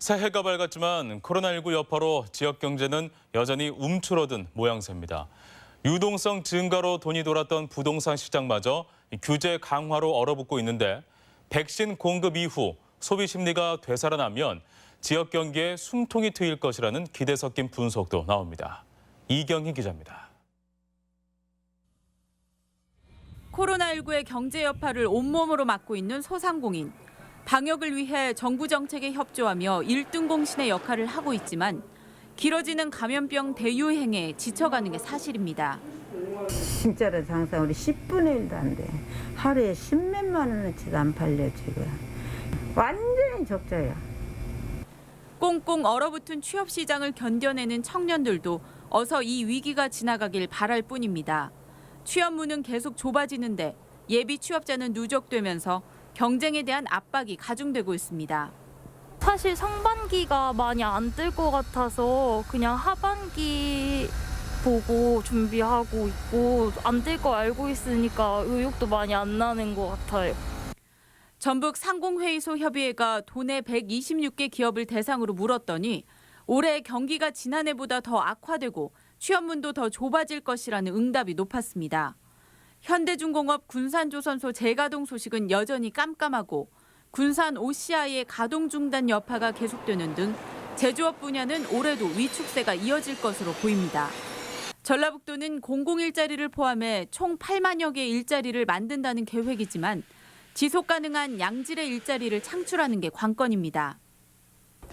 새해가 밝았지만 코로나19 여파로 지역 경제는 여전히 움츠러든 모양새입니다. 유동성 증가로 돈이 돌았던 부동산 시장마저 규제 강화로 얼어붙고 있는데 백신 공급 이후 소비 심리가 되살아나면 지역 경기에 숨통이 트일 것이라는 기대 섞인 분석도 나옵니다. 이경희 기자입니다. 코로나19의 경제 여파를 온몸으로 맡고 있는 소상공인. 방역을 위해 정부 정책에 협조하며 1등 공신의 역할을 하고 있지만 길어지는 감염병 대유행에 지쳐가는 게 사실입니다. 진짜로 장사 우리 10분의 1도 안 돼. 하루에 10몇만 원어치도 안 팔려 지금. 완전히 적자야. 꽁꽁 얼어붙은 취업 시장을 견뎌내는 청년들도 어서 이 위기가 지나가길 바랄 뿐입니다. 취업문은 계속 좁아지는데 예비 취업자는 누적되면서 경쟁에 대한 압박이 가중되고 있습니다. 사실 상반기가 많이 안 뜰 것 같아서 그냥 하반기 보고 준비하고 있고 안 뜰 거 알고 있으니까 의욕도 많이 안 나는 것 같아요. 전북 상공회의소 협의회가 도내 126개 기업을 대상으로 물었더니 올해 경기가 지난해보다 더 악화되고 취업문도 더 좁아질 것이라는 응답이 높았습니다. 현대중공업 군산조선소 재가동 소식은 여전히 깜깜하고 군산 OCI의 가동 중단 여파가 계속되는 등 제조업 분야는 올해도 위축세가 이어질 것으로 보입니다. 전라북도는 공공일자리를 포함해 총 8만여 개의 일자리를 만든다는 계획이지만 지속 가능한 양질의 일자리를 창출하는 게 관건입니다.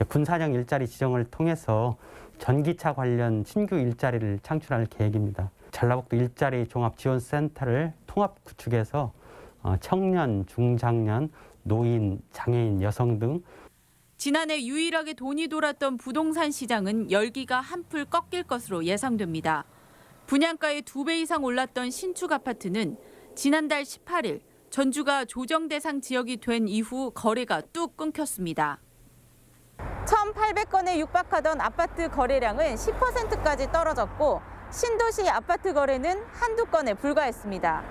군산형 일자리 지정을 통해서 전기차 관련 신규 일자리를 창출할 계획입니다. 전라북도 일자리 종합지원센터를 통합 구축해서 청년, 중장년, 노인, 장애인, 여성 등 지난해 유일하게 돈이 돌았던 부동산 시장은 열기가 한풀 꺾일 것으로 예상됩니다. 분양가의 2배 이상 올랐던 신축 아파트는 지난달 18일 전주가 조정 대상 지역이 된 이후 거래가 뚝 끊겼습니다. 1,800건에 육박하던 아파트 거래량은 10%까지 떨어졌고 신도시 아파트 거래는 한두 건에 불과했습니다.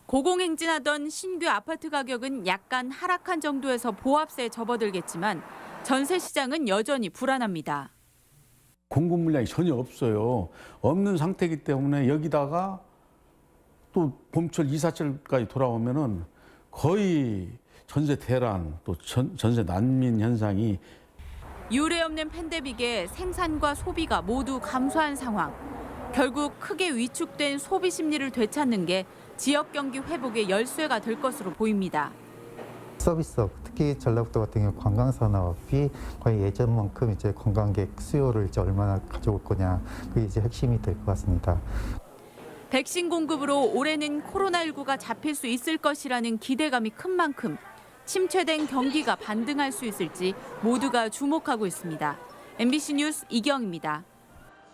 고공행진하던 신규 아파트 가격은 약간 하락한 정도에서 보합세에 접어들겠지만 전세 시장은 여전히 불안합니다. 공급 물량이 전혀 없어요. 없는 상태이기 때문에 여기다가 또 봄철 이사철까지 돌아오면은 거의 전세 대란, 또 전세 난민 현상이 유례 없는 팬데믹에 생산과 소비가 모두 감소한 상황. 결국 크게 위축된 소비 심리를 되찾는 게 지역 경기 회복의 열쇠가 될 것으로 보입니다. 서비스업, 특히 전라북도 같은 경우 관광 산업이 거의 예전만큼 이제 관광객 수요를 이제 얼마나 가져올 거냐, 그게 이제 핵심이 될 것 같습니다. 백신 공급으로 올해는 코로나19가 잡힐 수 있을 것이라는 기대감이 큰 만큼 침체된 경기가 반등할 수 있을지 모두가 주목하고 있습니다. MBC 뉴스 이경입니다.